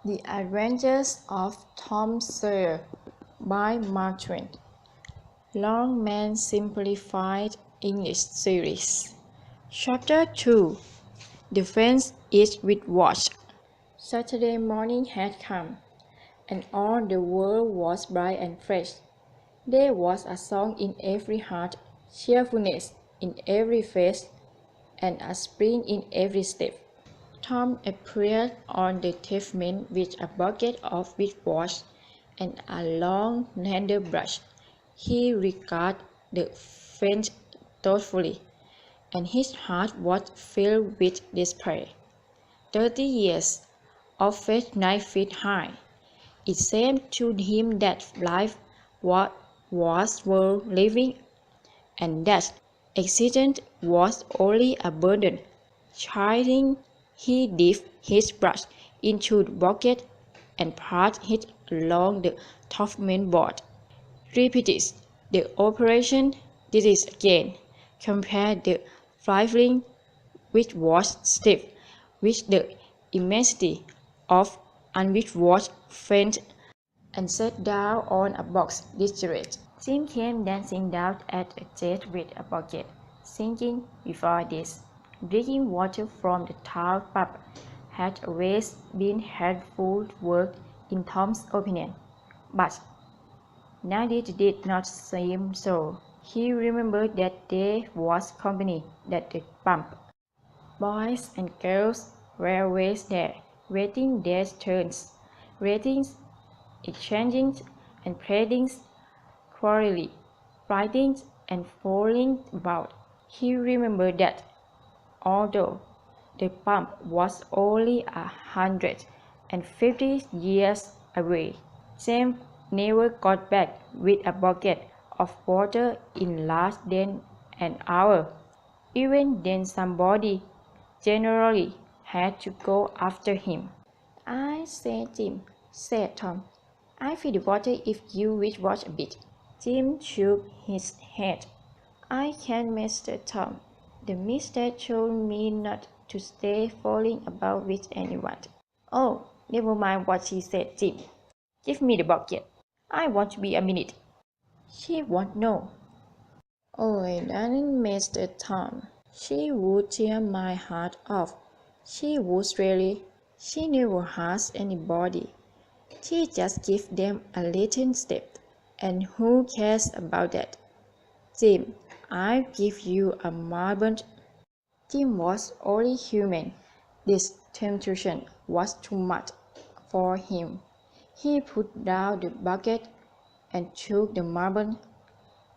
The Adventures of Tom Sawyer by Mark Twain. Longman Simplified English Series. Chapter 2. The Fence is Whitewashed. Saturday morning had come, and all the world was bright and fresh. There was a song in every heart, cheerfulness in every face, and a spring in every step. Tom appeared on the pavement with a bucket of whitewash and a long handle brush. He regarded the fence thoughtfully, and his heart was filled with despair. 30 years of faith 9 feet high. It seemed to him that life was worth living, and that existence was only a burden. Chiding, he dipped his brush into the bucket and passed it along the pavement board. Repeated the operation, did it again. Compared the flying whitewashed step with the immensity of unwhitewashed fence, and sat down on a box distraught. Jim came dancing down at a jet with a bucket, thinking before this. Drinking water from the town pump had always been helpful work in Tom's opinion, but now it did not seem so. He remembered that there was company at the pump. Boys and girls were always there, waiting their turns, ratings, exchanging and trading, quarreling, fighting and falling about. He remembered that, although the pump was only 150 years away, James never got back with a bucket of water in less than an hour. Even then somebody generally had to go after him. "I say, Jim," said Tom, "I feel the water if you whitewash a bit." Jim shook his head. "I can't, Mr. Tom. The mister told me not to stay fooling about with anyone." "Oh, never mind what she said, Jim. Give me the bucket. I want to be a minute." "She won't know." "Oh, darling Mr. Tom, she would tear my heart off. She would really. She never hurts anybody. She just gives them a little step, and who cares about that? Jim, I'll give you a marble." Jim was only human. This temptation was too much for him. He put down the bucket and took the marble.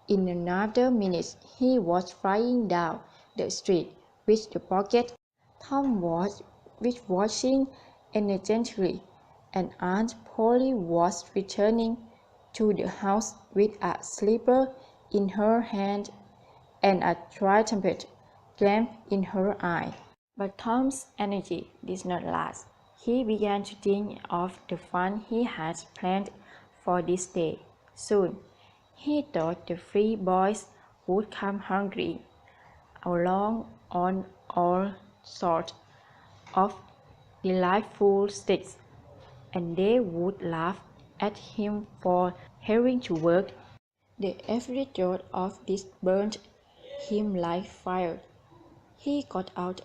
In another minute he was flying down the street with the bucket. Tom was whitewashing energetically, and Aunt Polly was returning to the house with a slipper in her hand and a triumphant gleam in her eye. But Tom's energy did not last. He began to think of the fun he had planned for this day. Soon he thought the three boys would come hungry along on all sorts of delightful sticks, and they would laugh at him for having to work. The every thought of this burned him like fire. He got out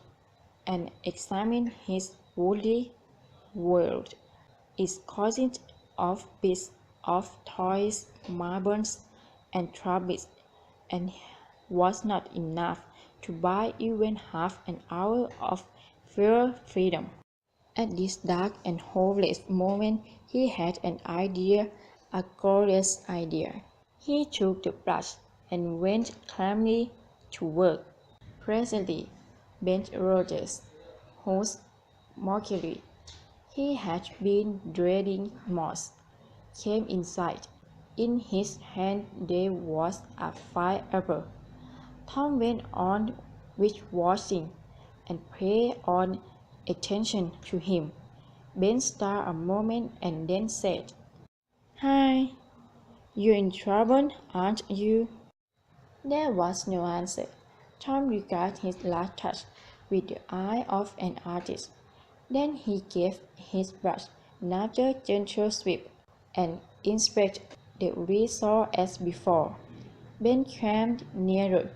and examined his woolly world, its cousins of bits of toys, marbles, and trophies, and was not enough to buy even half an hour of pure freedom. At this dark and hopeless moment he had an idea, a glorious idea. He took the brush and went calmly to work. Presently Ben Rogers, whose mockery he had been dreading most, came in sight. In his hand there was a fine apple. Tom went on whitewashing and paid on attention to him. Ben stared a moment and then said, "Hi, you're in trouble, aren't you?" There was no answer. Tom regarded his last touch with the eye of an artist. Then he gave his brush another gentle sweep, and inspect the resort as before. Ben came nearer.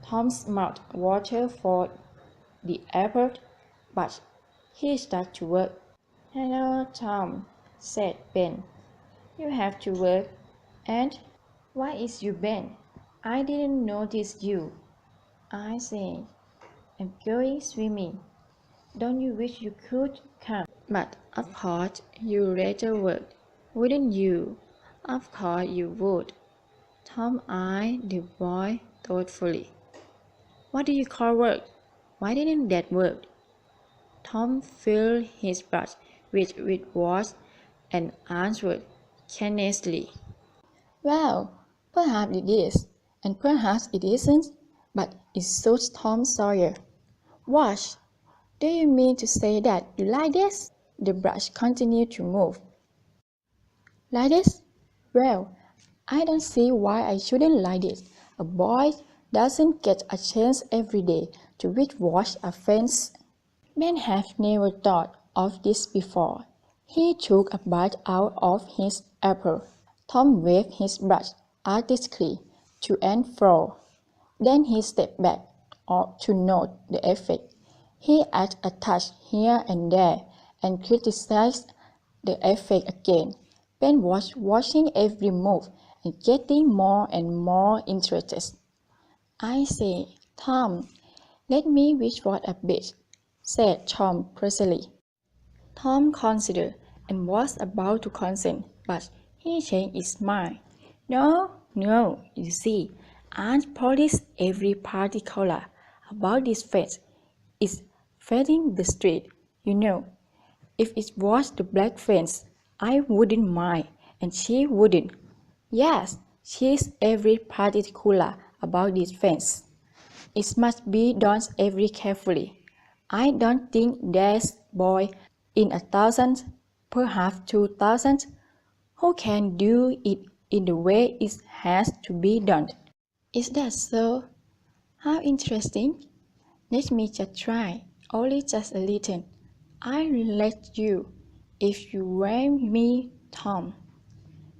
Tom's mouth watered for the effort, but he started to work. "Hello, Tom," said Ben. "You have to work. And why is you, Ben? I didn't notice you." I said, "I'm going swimming. Don't you wish you could come?" "But of course you'd rather work, wouldn't you?" "Of course you would." Tom eyed the boy thoughtfully. "What do you call work? Why didn't that work?" Tom filled his brush with wash and answered carelessly, "Well, perhaps it is, and perhaps it isn't, but it suits Tom Sawyer." "Wash? Do you mean to say that you like this?" The brush continued to move. "Like this? Well, I don't see why I shouldn't like this. A boy doesn't get a chance every day to whitewash a fence." Ben had never thought of this before. He took a bite out of his apple. Tom waved his brush artistically to and fro. Then he stepped back to note the effect. He added a touch here and there and criticized the effect again. Ben was watching every move and getting more and more interested. "I say, Tom, let me whitewash a bit," said Tom presently. Tom considered and was about to consent, but he changed his mind. "No, no, you see, Aunt polished every particular about this fence. It's facing the street, you know. If it was the black fence, I wouldn't mind, and she wouldn't. Yes, she's every particular about this fence. It must be done very carefully. I don't think there's a boy in 1,000, perhaps 2,000, who can do it in the way it has to be done." "Is that so? How interesting. Let me just try, only just a little. I'll let you, if you want me, Tom."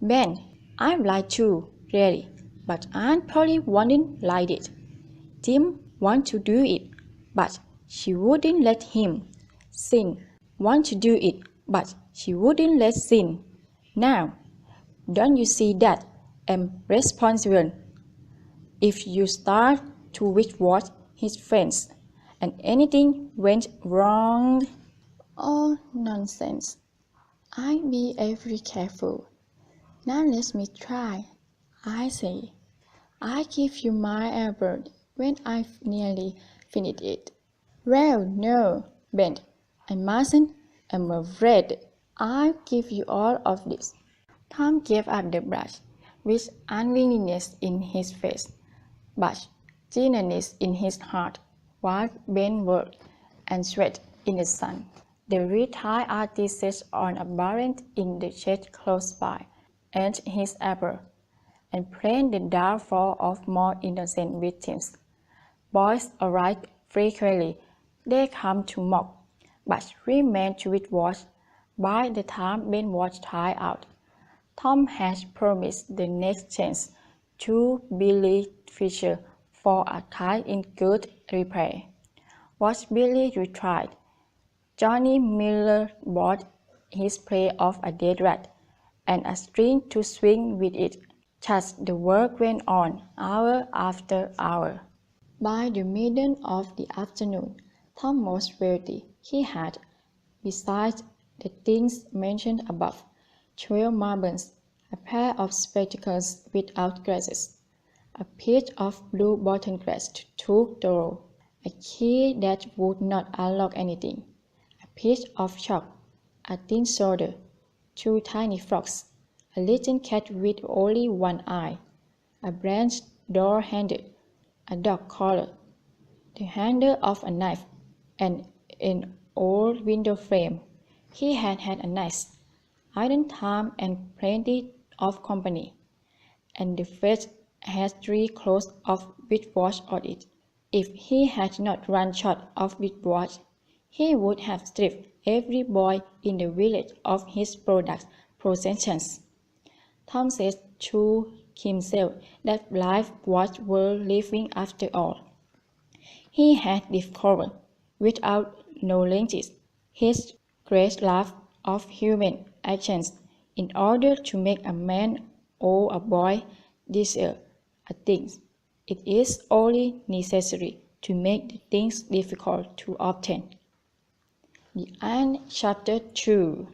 "Ben, I'd like to, really, but Aunt Polly wouldn't like it. Tim wanted to do it, but she wouldn't let him. Sin wanted to do it, but she wouldn't let Sin. Now, don't you see that I'm responsible? If you start to whitewash his fence, and anything went wrong—" "Oh, nonsense. I'll be very careful. Now let me try. I say, I'll give you my apple when I've nearly finished it." "Well, no, Ben, I mustn't. I'm afraid I'll give you all of this." Tom gave up the brush, with unwillingness in his face, but gentleness in his heart, while Ben worked and sweat in the sun. The retired artist sat on a bench in the shade close by, ate his apple, and planned the downfall of more innocent victims. Boys arrived frequently. They come to mock, but remained to whitewash. By the time Ben was tired out, Tom had promised the next chance to Billy Fisher for a kite in good repair. Was Billy retried? Johnny Miller bought his prey of a dead rat and a string to swing with it. Thus the work went on, hour after hour. By the middle of the afternoon, Tom was weary. He had, besides the things mentioned above, 12 marbles, a pair of spectacles without glasses, a piece of blue-bottom glass to throw, a key that would not unlock anything, a piece of chalk, a tin solder, 2 tiny frogs, a little cat with only one eye, a branch door handle, a dog collar, the handle of a knife, and an old window frame. He had had a nice, idle time and plenty of company, and the fence had 3 clothes of whitewash on it. If he had not run short of whitewash, he would have stripped every boy in the village of his products, possessions. Tom said to himself that life was worth living after all. He had discovered, without knowledge, his great love of human actions in order to make a man or a boy desire a thing. It is only necessary to make the things difficult to obtain. The end, chapter 2.